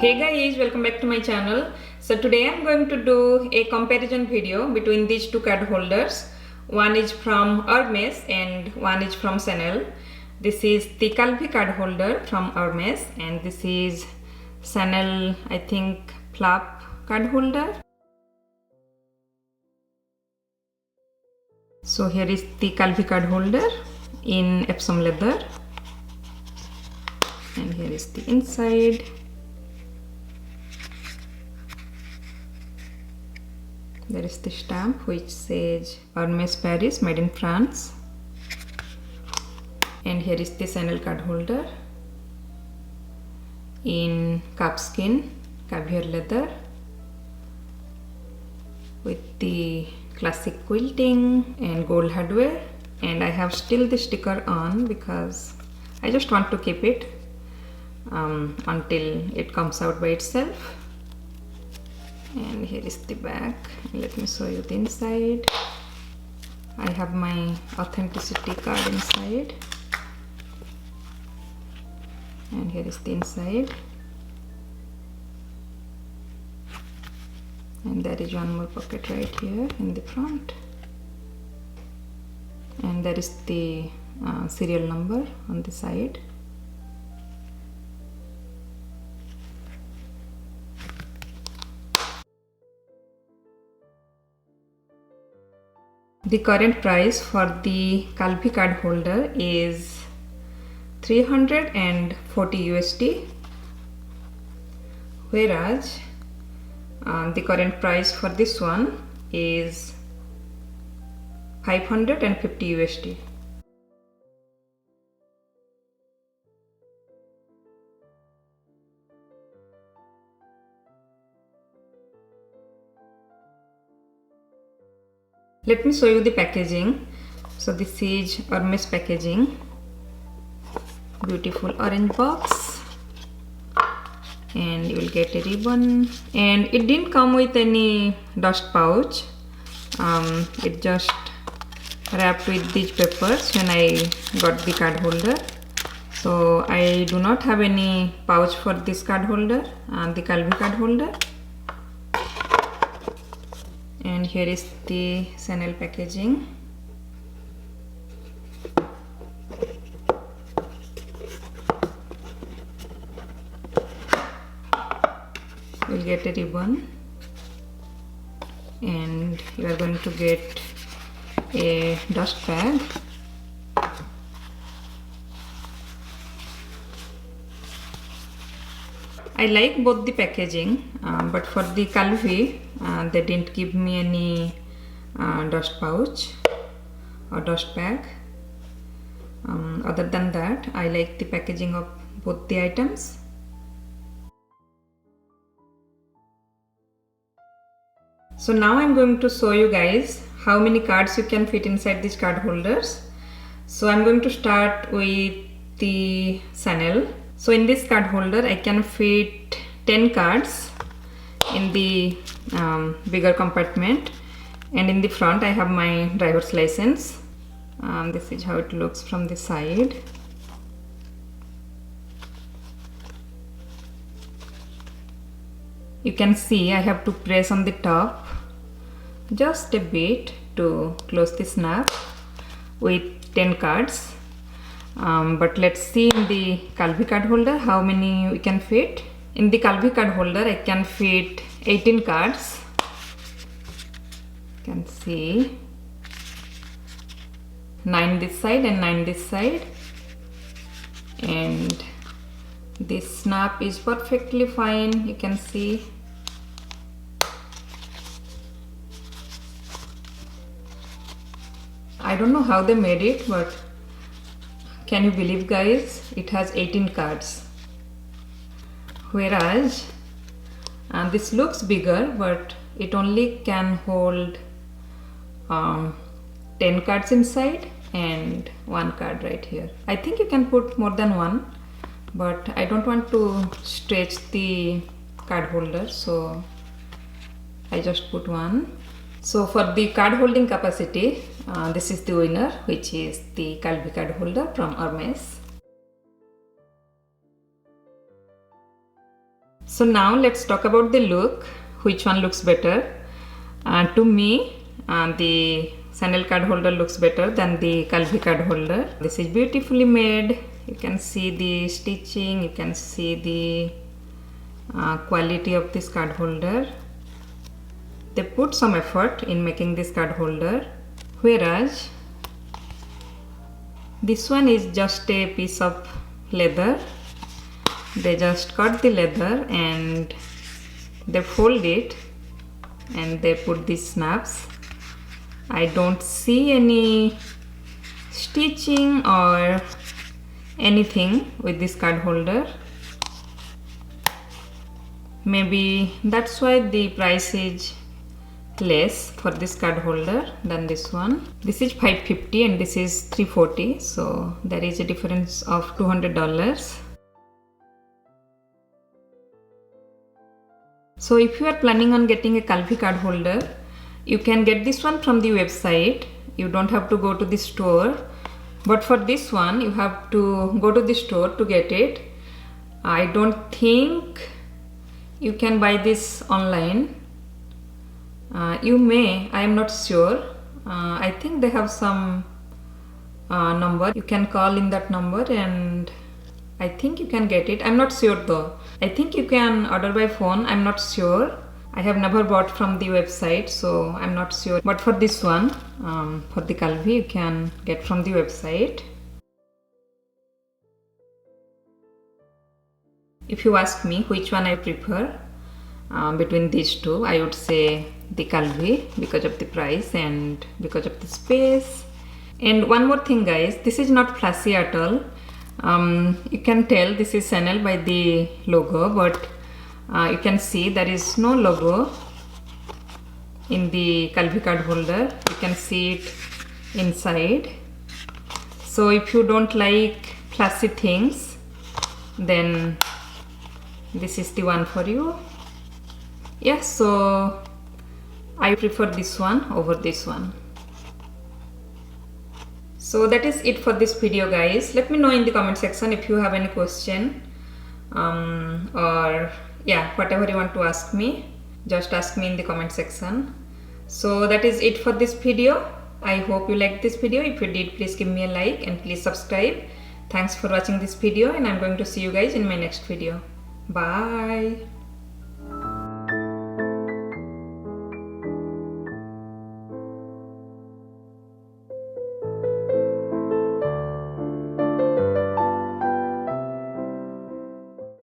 Hey guys, welcome back to my channel. So today I'm going to do a comparison video between these two card holders. One is from Hermes and one is from Chanel. This is the Calvi card holder from Hermes and this is Chanel, I think, flap card holder. So here is the Calvi card holder in Epsom leather and here is the inside. There is the stamp which says Hermes Paris, made in France. And here is the Chanel card holder in calfskin caviar leather with the classic quilting and gold hardware. And I have still the sticker on because I just want to keep it until it comes out by itself. And here is the back. Let me show you the inside. I have my authenticity card inside and here is the inside, and there is one more pocket right here in the front, and there is the serial number on the side. The current price for the Calvi card holder is 340 USD, whereas the current price for this one is 550 USD. Let me show you the packaging. So this is Hermes packaging, beautiful orange box, and you will get a ribbon, and it didn't come with any dust pouch. It just wrapped with these papers when I got the card holder. So I do not have any pouch for this card holder, the Calvi card holder. And here is the Chanel packaging. You'll get a ribbon and you are going to get a dust bag. I like both the packaging, but for the Calvi, they didn't give me any dust pouch or dust bag. Other than that, I like the packaging of both the items. So now I'm going to show you guys how many cards you can fit inside these card holders. So I'm going to start with the Chanel. So in this card holder I can fit 10 cards in the bigger compartment, and in the front I have my driver's license. This is how it looks from the side. You can see I have to press on the top just a bit to close the snap with 10 cards. But let's see in the Calvi card holder how many we can fit. In the Calvi card holder I can fit 18 cards. You can see 9 this side and 9 this side, and this snap is perfectly fine. You can see I don't know how they made it, but can you believe, guys, it has 18 cards, whereas this looks bigger, but it only can hold 10 cards inside and 1 card right here. I think you can put more than one, but I don't want to stretch the card holder, so I just put one. So for the card holding capacity, this is the winner, which is the Calvi card holder from Hermes. So now let's talk about the look. Which one looks better? To me, the Chanel card holder looks better than the Calvi card holder. This is beautifully made. You can see the stitching, you can see the quality of this card holder. They put some effort in making this card holder, whereas this one is just a piece of leather. They just cut the leather and they fold it and they put these snaps. I don't see any stitching or anything with this card holder. Maybe that's why the price is less for this card holder than this one. This is $550 and this is $340, so there is a difference of $200. So if you are planning on getting a Calvi card holder, you can get this one from the website. You don't have to go to the store. But for this one, you have to go to the store to get it. I don't think you can buy this online. You may, I am not sure. I think they have some number. You can call in that number and I think you can get it. I'm not sure though. I think you can order by phone. I'm not sure. I have never bought from the website, so I'm not sure. But for this one, for the Calvi, you can get from the website. If you ask me which one I prefer between these two, I would say the Calvi because of the price and because of the space. And one more thing guys, this is not flashy at all. You can tell this is Chanel by the logo, but you can see there is no logo in the Calvi card holder. You can see it inside. So if you don't like flashy things, then this is the one for you. Yeah, so I prefer this one over this one. So that is it for this video guys. Let me know in the comment section if you have any question or yeah, whatever you want to ask me, just ask me in the comment section. So that is it for this video. I hope you liked this video. If you did, please give me a like and please subscribe. Thanks for watching this video and I'm going to see you guys in my next video. Bye.